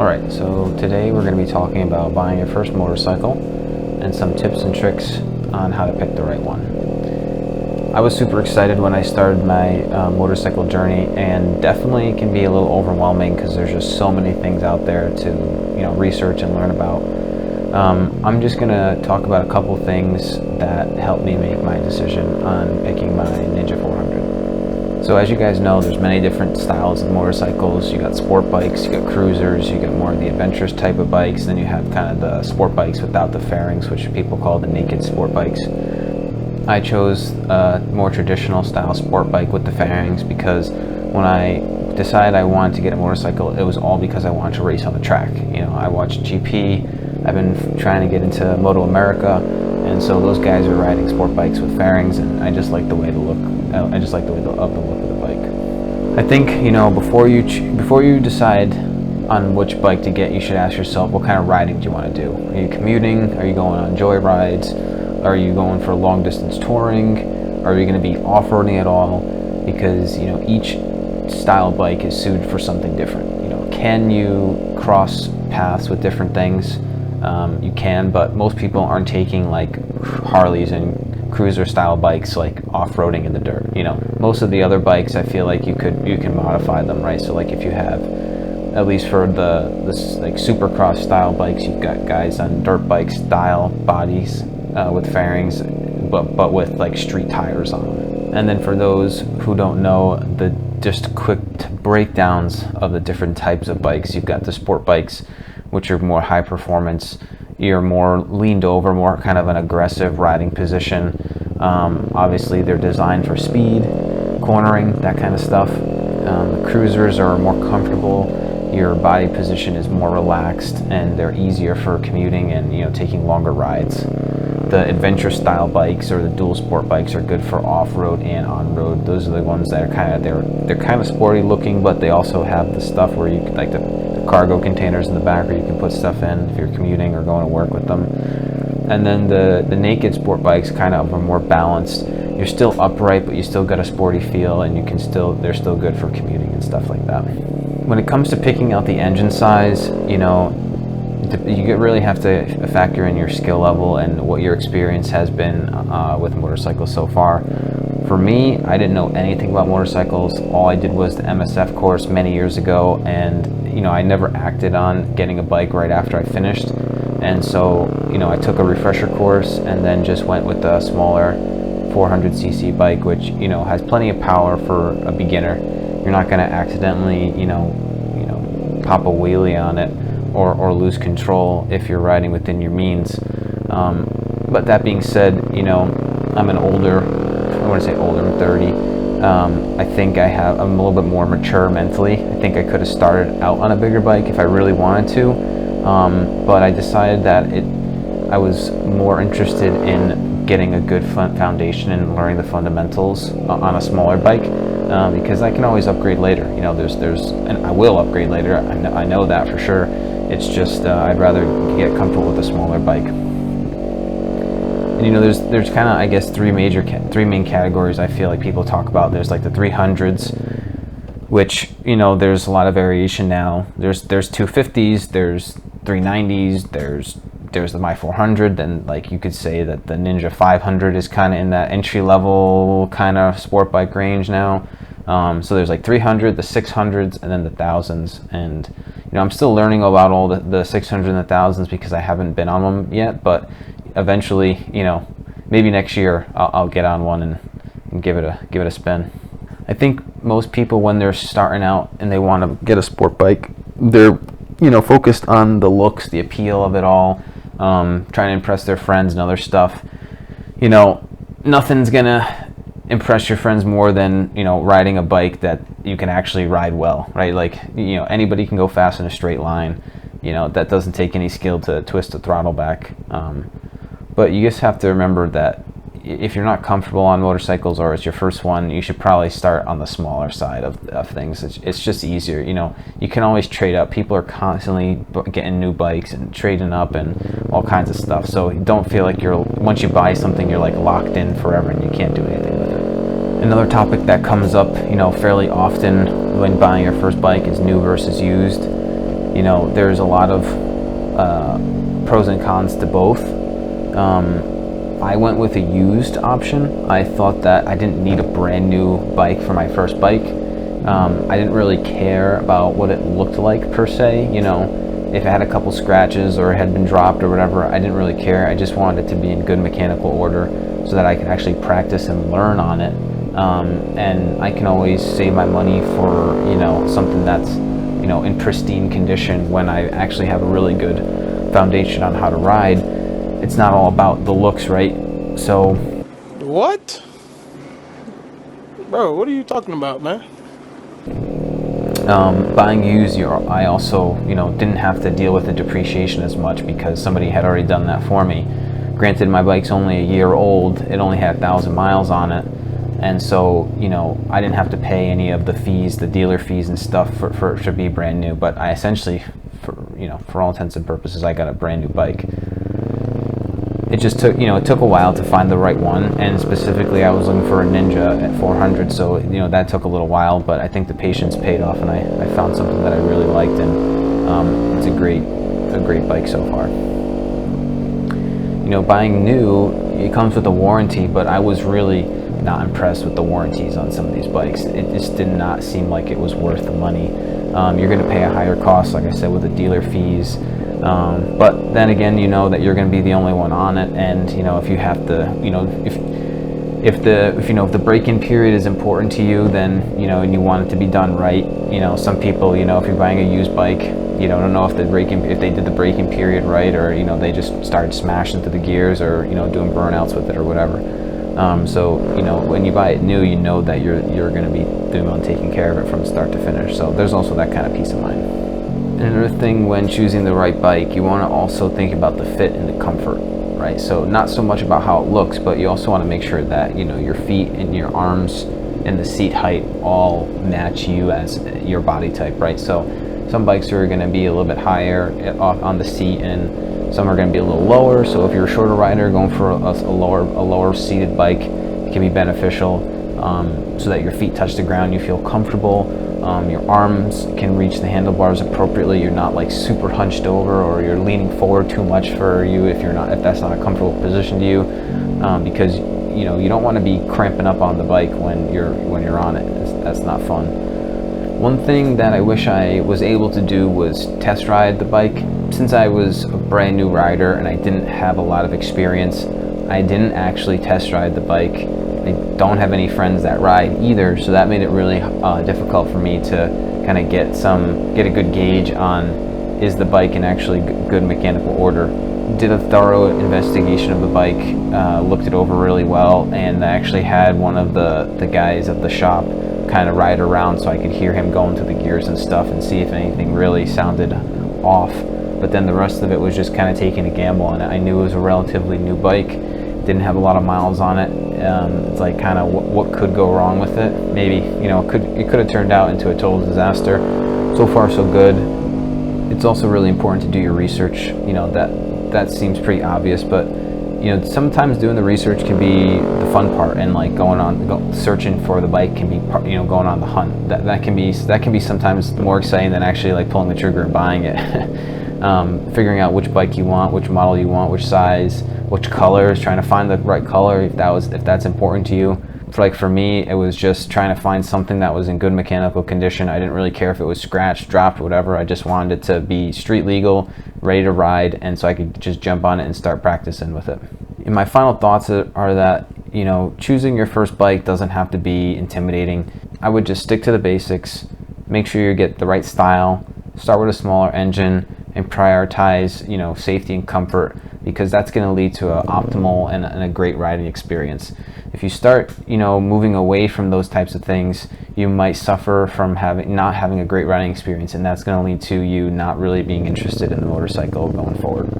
Alright, so today we're going to be talking about buying your first motorcycle and some tips and tricks on how to pick the right one. I was super excited when I started my motorcycle journey, and definitely can be a little overwhelming because there's just so many things out there to research and learn about. I'm just going to talk about a couple things that helped me make my decision on picking my Ninja 400. So as you guys know, there's many different styles of motorcycles. You got sport bikes, you got cruisers, you got more of the adventurous type of bikes, then you have kind of the sport bikes without the fairings, which people call the naked sport bikes. I chose a more traditional style sport bike with the fairings because when I decided I wanted to get a motorcycle, it was all because I wanted to race on the track. I watched GP, I've been trying to get into Moto America, and so those guys are riding sport bikes with fairings, and I just like the way the look. I just like the look of the bike. I think before you decide on which bike to get, you should ask yourself, what kind of riding do you want to do? Are you commuting? Are you going on joy rides? Are you going for long distance touring? Are you going to be off-roading at all? Because each style bike is suited for something different. Can you cross paths with different things? You can, but most people aren't taking like Harleys and cruiser style bikes like off-roading in the dirt. Most of the other bikes, I feel like you can modify them, right? So like if you have, at least for this like supercross style bikes, you've got guys on dirt bike style bodies with fairings, but with like street tires on them. And then for those who don't know, just quick breakdowns of the different types of bikes. You've got the sport bikes, which are more high performance. You're more leaned over, more kind of an aggressive riding position. Obviously they're designed for speed, cornering, that kind of stuff. The cruisers are more comfortable. Your body position is more relaxed, and they're easier for commuting and taking longer rides. The adventure style bikes or the dual sport bikes are good for off-road and on-road. Those are the ones that are they're kind of sporty looking, but they also have the stuff where you like the cargo containers in the back where you can put stuff in if you're commuting or going to work with them. And then the naked sport bikes kind of are more balanced. You're still upright, but you still got a sporty feel, and they're still good for commuting and stuff like that. When it comes to picking out the engine size, you really have to factor in your skill level and what your experience has been with motorcycles so far. For me, I didn't know anything about motorcycles. All I did was the MSF course many years ago, and I never acted on getting a bike right after I finished. And so I took a refresher course and then just went with a smaller 400cc bike, which has plenty of power for a beginner. You're not going to accidentally pop a wheelie on it or lose control if you're riding within your means. But that being said, I'm an older, I want to say older, I'm 30. I think I'm a little bit more mature mentally. I think I could have started out on a bigger bike if I really wanted to, but I decided that I was more interested in getting a good foundation and learning the fundamentals on a smaller bike, because I can always upgrade later. And I will upgrade later. I know that for sure. It's just I'd rather get comfortable with a smaller bike. And there's kind of, I guess, three main categories I feel like people talk about. There's like the 300s, which there's a lot of variation now. There's 250s, there's 390s, there's the My 400. Then like you could say that the Ninja 500 is kind of in that entry level kind of sport bike range now. So there's like 300, the 600s, and then the 1000s. And I'm still learning about all the 600s and the 1000s because I haven't been on them yet. But eventually, maybe next year I'll get on one and give it a spin. I think most people, when they're starting out and they want to get a sport bike, they're focused on the looks, the appeal of it all, trying to impress their friends and other stuff. Nothing's gonna impress your friends more than riding a bike that you can actually ride well, right? Like anybody can go fast in a straight line. That doesn't take any skill to twist the throttle back. But you just have to remember that if you're not comfortable on motorcycles or it's your first one, you should probably start on the smaller side of things. It's just easier. You can always trade up. People are constantly getting new bikes and trading up and all kinds of stuff. So don't feel like once you buy something, you're like locked in forever and you can't do anything with it. Another topic that comes up, fairly often when buying your first bike is new versus used. You know, there's a lot of pros and cons to both. I went with a used option. I thought that I didn't need a brand new bike for my first bike. I didn't really care about what it looked like per se. You know, if it had a couple scratches or it had been dropped or whatever, I didn't really care. I just wanted it to be in good mechanical order so that I could actually practice and learn on it. And I can always save my money for, you know, something that's, you know, in pristine condition when I actually have a really good foundation on how to ride. It's not all about the looks, right? So What? Bro, what are you talking about, man? buying used, I also, you know, didn't have to deal with the depreciation as much because somebody had already done that for me. Granted, my bike's only a year old. It only had 1,000 miles on it. And so, you know, I didn't have to pay any of the fees, the dealer fees and stuff for it to be brand new. But I essentially, for all intents and purposes, I got a brand new bike. It just took, it took a while to find the right one, and specifically I was looking for a Ninja at 400, so, that took a little while, but I think the patience paid off, and I found something that I really liked, and it's a great bike so far. Buying new, it comes with a warranty, but I was really not impressed with the warranties on some of these bikes. It just did not seem like it was worth the money. You're going to pay a higher cost, like I said, with the dealer fees. But then again, you know that you're going to be the only one on it, and if you have to, if the break-in period is important to you, then and you want it to be done right. Some people, if you're buying a used bike, don't know if they did the break-in period right, or they just started smashing through the gears, or doing burnouts with it or whatever. So when you buy it new, you know that you're going to be taking care of it from start to finish. So there's also that kind of peace of mind. Another thing when choosing the right bike, you want to also think about the fit and the comfort, right? So not so much about how it looks, but you also want to make sure that your feet and your arms and the seat height all match you as your body type, right? So some bikes are going to be a little bit higher on the seat, and some are going to be a little lower. So if you're a shorter rider, going for a lower seated bike can be beneficial, so that your feet touch the ground, you feel comfortable. Your arms can reach the handlebars appropriately. You're not like super hunched over, or you're leaning forward too much for you if that's not a comfortable position to you, because you don't want to be cramping up on the bike when you're on it. That's not fun. One thing that I wish I was able to do was test ride the bike. Since I was a brand new rider and I didn't have a lot of experience, I didn't actually test ride the bike. I don't have any friends that ride either, so that made it really difficult for me to kind of get a good gauge on, is the bike in actually good mechanical order. Did a thorough investigation of the bike, looked it over really well, and I actually had one of the guys at the shop kind of ride around so I could hear him going through the gears and stuff and see if anything really sounded off. But then the rest of it was just kind of taking a gamble on it. I knew it was a relatively new bike, didn't have a lot of miles on it. It's like kind of what could go wrong with it. Maybe it could have turned out into a total disaster. So far so good. It's also really important to do your research. That seems pretty obvious, but sometimes doing the research can be the fun part, and like searching for the bike can be going on the hunt. That can be sometimes more exciting than actually like pulling the trigger and buying it. Figuring out which bike you want, which model you want, which size, which colors, trying to find the right color if that's important to you. For me, it was just trying to find something that was in good mechanical condition. I didn't really care if it was scratched, dropped, whatever. I just wanted it to be street legal, ready to ride, and so I could just jump on it and start practicing with it. And my final thoughts are that choosing your first bike doesn't have to be intimidating. I would just stick to the basics, make sure you get the right style, start with a smaller engine, and prioritize safety and comfort, because that's going to lead to an optimal and a great riding experience. If you start moving away from those types of things, you might suffer from not having a great riding experience, and that's going to lead to you not really being interested in the motorcycle going forward.